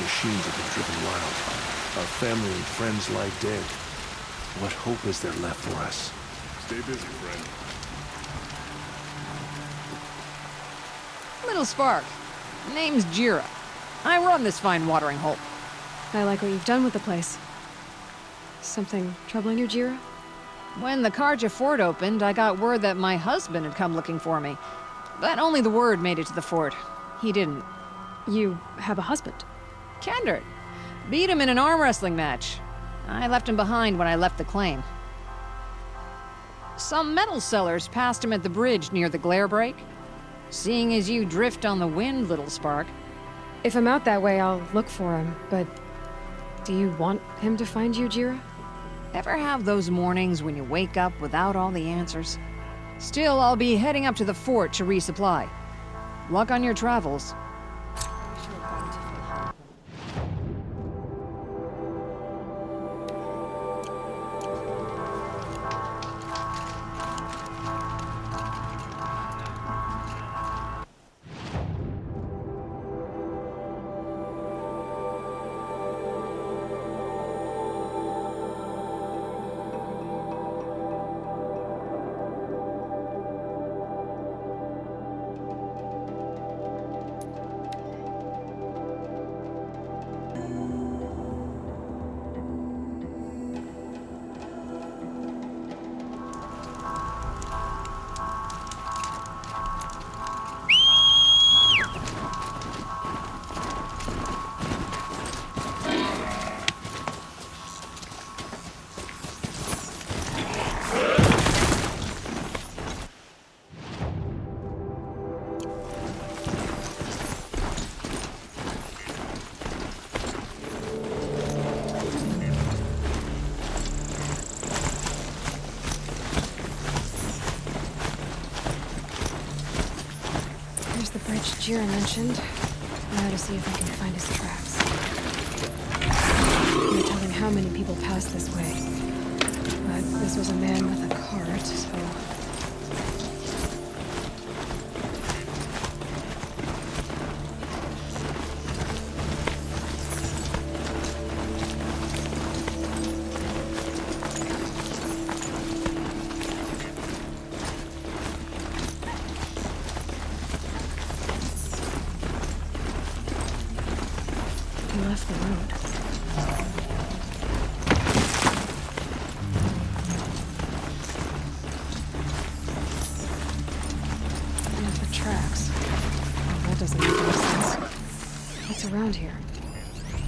machines have been driven wild. Our family and friends lie dead. What hope is there left for us? Stay busy, friend. Little Spark. Name's Jira. I run this fine watering hole. I like what you've done with the place. Something troubling you, Jira? When the Karja fort opened, I got word that my husband had come looking for me. But only the word made it to the fort. He didn't. You have a husband? Kendrick. Beat him in an arm wrestling match. I left him behind when I left the claim. Some metal sellers passed him at the bridge near the glare break. Seeing as you drift on the wind, Little Spark. If I'm out that way, I'll look for him, but... do you want him to find you, Jira? Ever have those mornings when you wake up without all the answers? Still, I'll be heading up to the fort to resupply. Luck on your travels. The bridge Jira mentioned. Now to see if I can find his tracks. No telling how many people pass this way. But this was a man with a cart, so... he left the road. And the tracks. Oh, that doesn't make any sense. What's around here?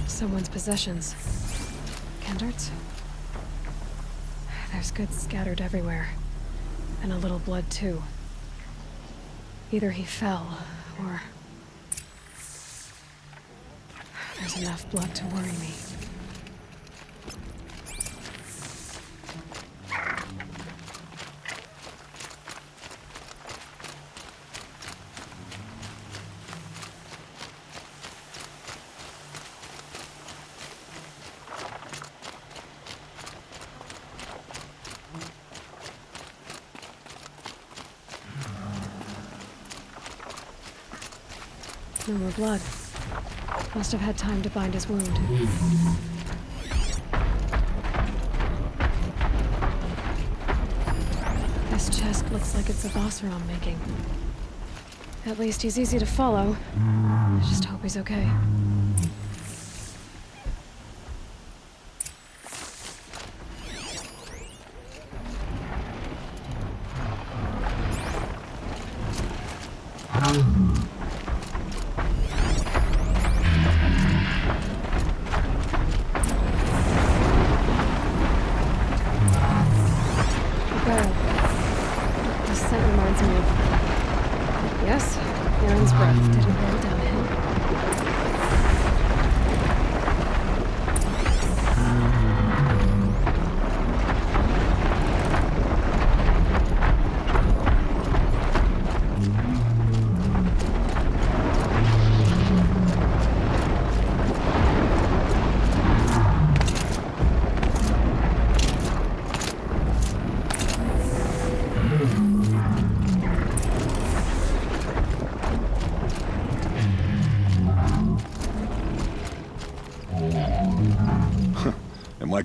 Someone's possessions. Kendart's? There's goods scattered everywhere. And a little blood, too. Either he fell, or... there's enough blood to worry me. No more blood. Must have had time to bind his wound. This chest looks like it's a boss rom making. At least he's easy to follow. I just hope he's okay. This scent reminds me of... yes, Aaron's breath. Did it roll downhill?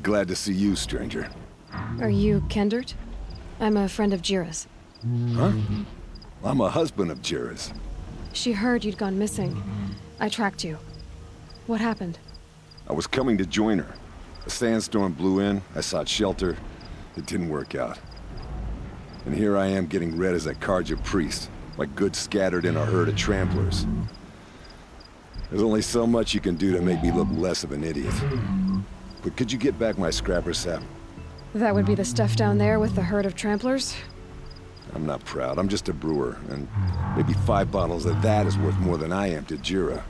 Glad to see you, stranger. Are you Kendert? I'm a friend of Jira's. Huh? I'm a husband of Jira's. She heard you'd gone missing. I tracked you. What happened? I was coming to join her. A sandstorm blew in, I sought shelter. It didn't work out. And here I am getting read as a Karja priest, like goods scattered in a herd of tramplers. There's only so much you can do to make me look less of an idiot. But could you get back my scrapper sap? That would be the stuff down there with the herd of tramplers? I'm not proud, I'm just a brewer, and maybe 5 bottles of that is worth more than I am to Jira.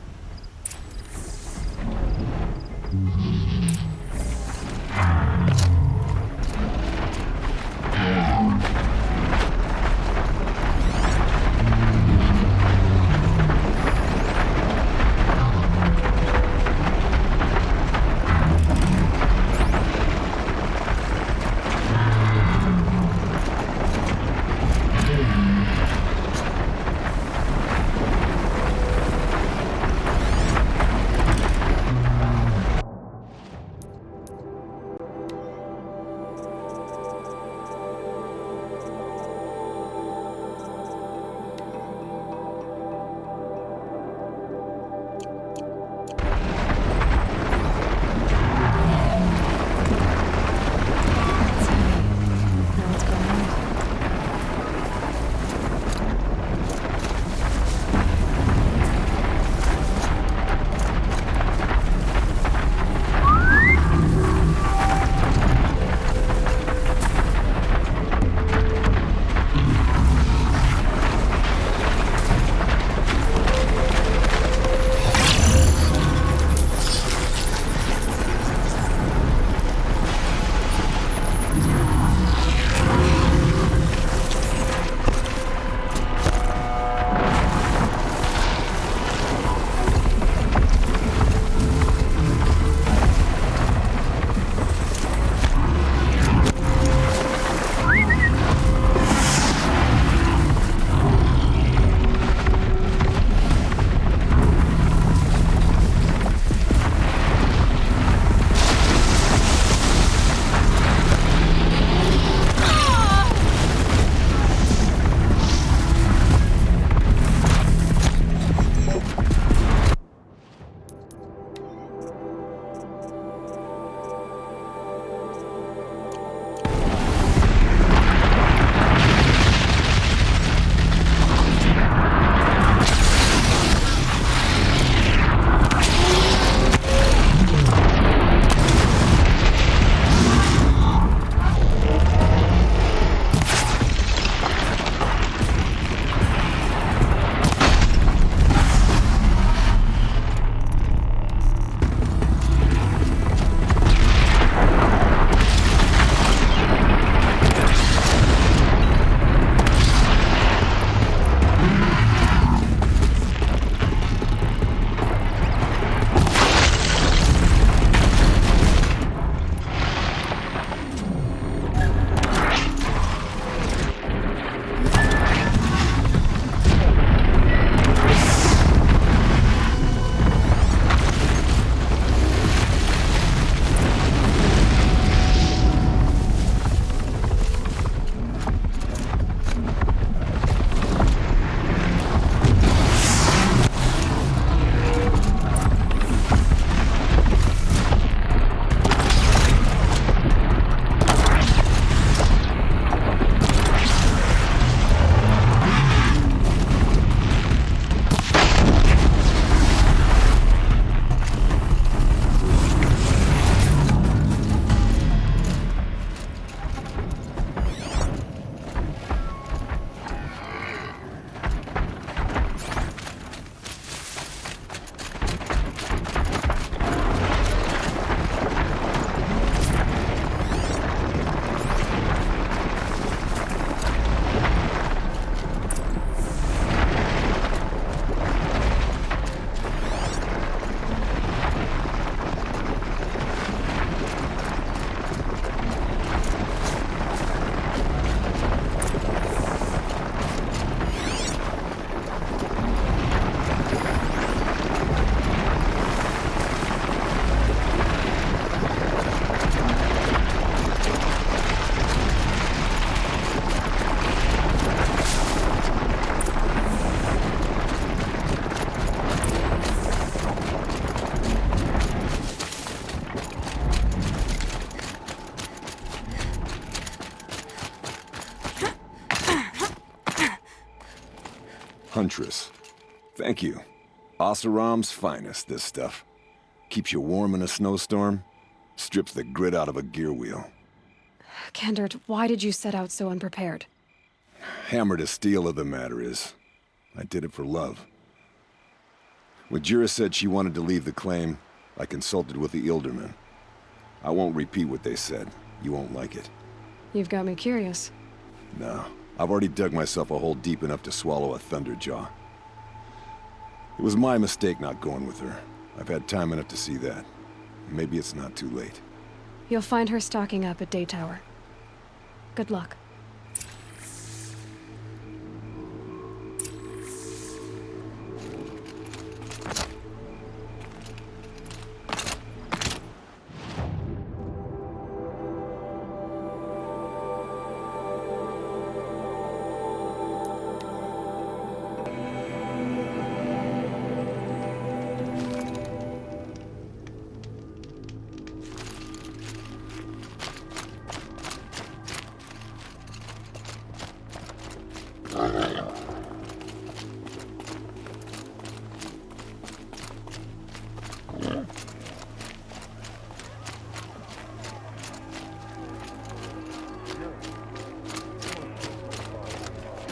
Huntress. Thank you. Oseram's finest, this stuff. Keeps you warm in a snowstorm, strips the grit out of a gear wheel. Kendert, why did you set out so unprepared? Hammer to steel of the matter is, I did it for love. When Jira said she wanted to leave the claim, I consulted with the Ilderman. I won't repeat what they said. You won't like it. You've got me curious. No, I've already dug myself a hole deep enough to swallow a thunderjaw. It was my mistake not going with her. I've had time enough to see that. Maybe it's not too late. You'll find her stocking up at Day Tower. Good luck.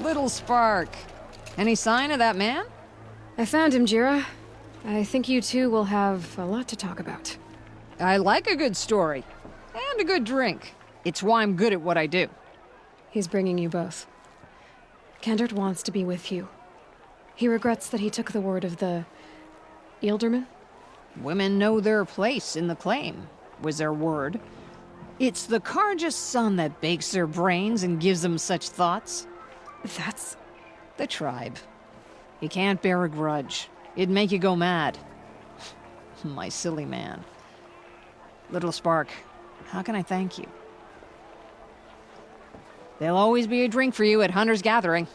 Little Spark. Any sign of that man? I found him, Jira. I think you two will have a lot to talk about. I like a good story. And a good drink. It's why I'm good at what I do. He's bringing you both. Kendert wants to be with you. He regrets that he took the word of the... Ilderman? Women know their place in the claim, was their word. It's the Carja's son that bakes their brains and gives them such thoughts. That's... The tribe. You can't bear a grudge. It'd make you go mad. My silly man. Little Spark, how can I thank you? There'll always be a drink for you at Hunter's Gathering.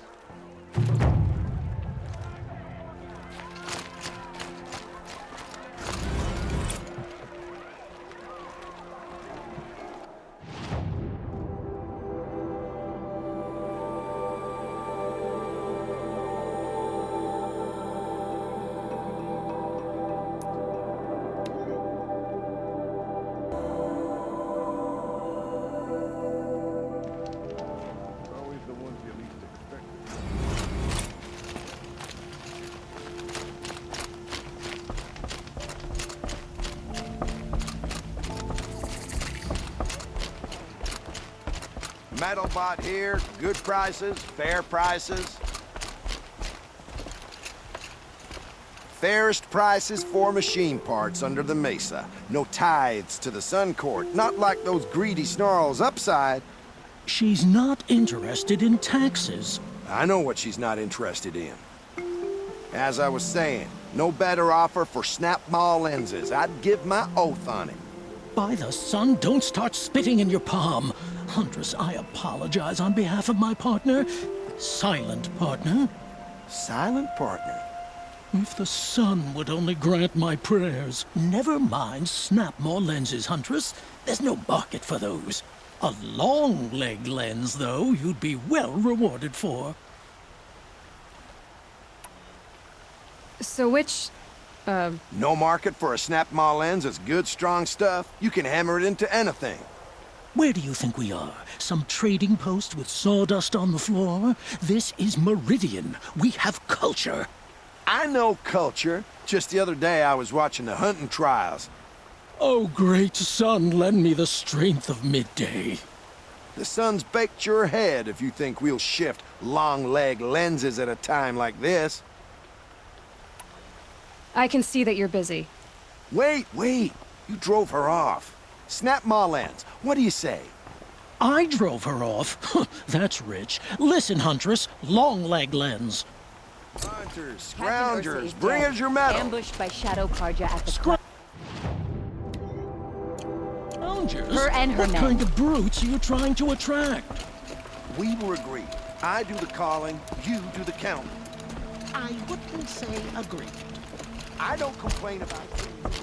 Metal bot here, good prices, fair prices. Fairest prices for machine parts under the mesa. No tithes to the Sun Court, not like those greedy snarls upside. She's not interested in taxes. I know what she's not interested in. As I was saying, no better offer for snap-maw lenses. I'd give my oath on it. By the sun, don't start spitting in your palm. Huntress, I apologize on behalf of my partner. Silent partner. Silent partner? If the sun would only grant my prayers. Never mind snap-maw lenses, Huntress. There's no market for those. A long-leg lens, though, you'd be well rewarded for. So which... No market for a snap-maw lens is good, strong stuff. You can hammer it into anything. Where do you think we are? Some trading post with sawdust on the floor? This is Meridian. We have culture. I know culture. Just the other day I was watching the hunting trials. Oh, great sun, lend me the strength of midday. The sun's baked your head if you think we'll shift long-leg lenses at a time like this. I can see that you're busy. Wait. You drove her off. Snap-maw lens. What do you say? I drove her off? That's rich. Listen, Huntress, long-leg lens. Hunters, scroungers, bring us your metal. Ambushed by Shadow Karja at the Scroungers? Her and her what men. kind of brutes are you trying to attract? We were agreed. I do the calling, you do the counting. I wouldn't say agreed. I don't complain about things.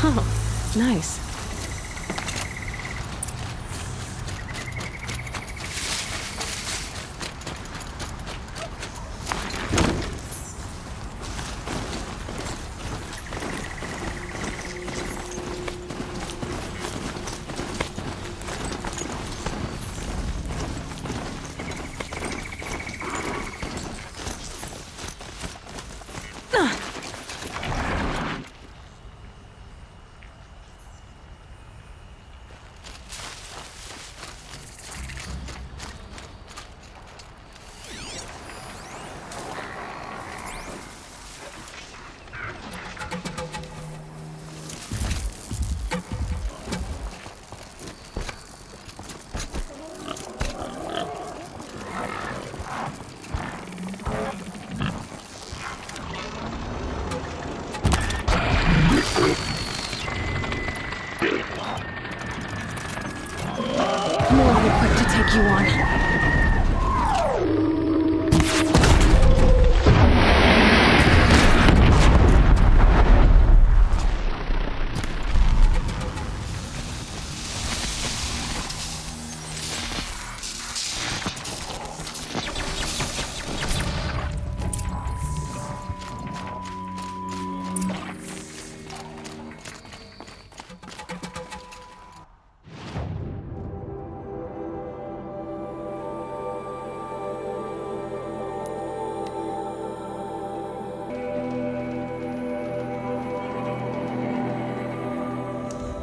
Oh, nice. More than equipped to take you on.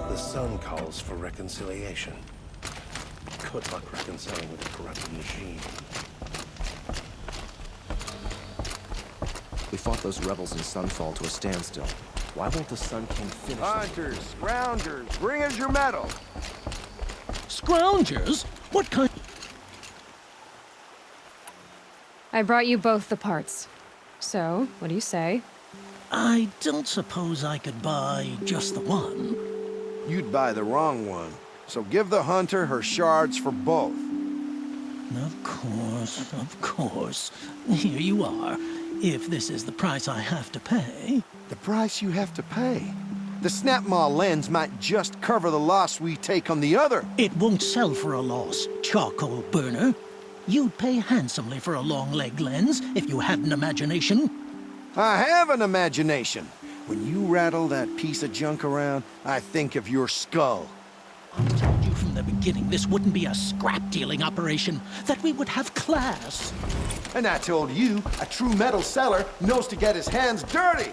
The sun calls for reconciliation. Good luck reconciling with a corrupted machine. We fought those rebels in Sunfall to a standstill. Why won't the Sun King finish them? Hunters, scroungers, bring us your medal. Scroungers? What kind? I brought you both the parts. So, what do you say? I don't suppose I could buy just the one. You'd buy the wrong one. So give the hunter her shards for both. Of course, of course. Here you are. If this is the price I have to pay. The price you have to pay. The Snapmaw lens might just cover the loss we take on the other. It won't sell for a loss, charcoal burner. You'd pay handsomely for a long-leg lens if you had an imagination. I have an imagination. When you rattle that piece of junk around, I think of your skull. I told you from the beginning this wouldn't be a scrap-dealing operation, that we would have class. And I told you, a true metal seller knows to get his hands dirty.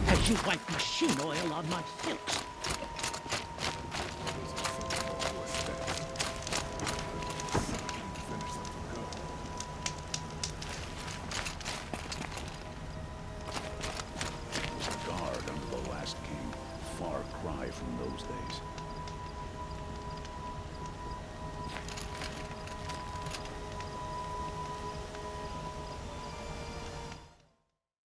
As you wipe machine oil on my silks. Guard under the last king. Far cry from those days.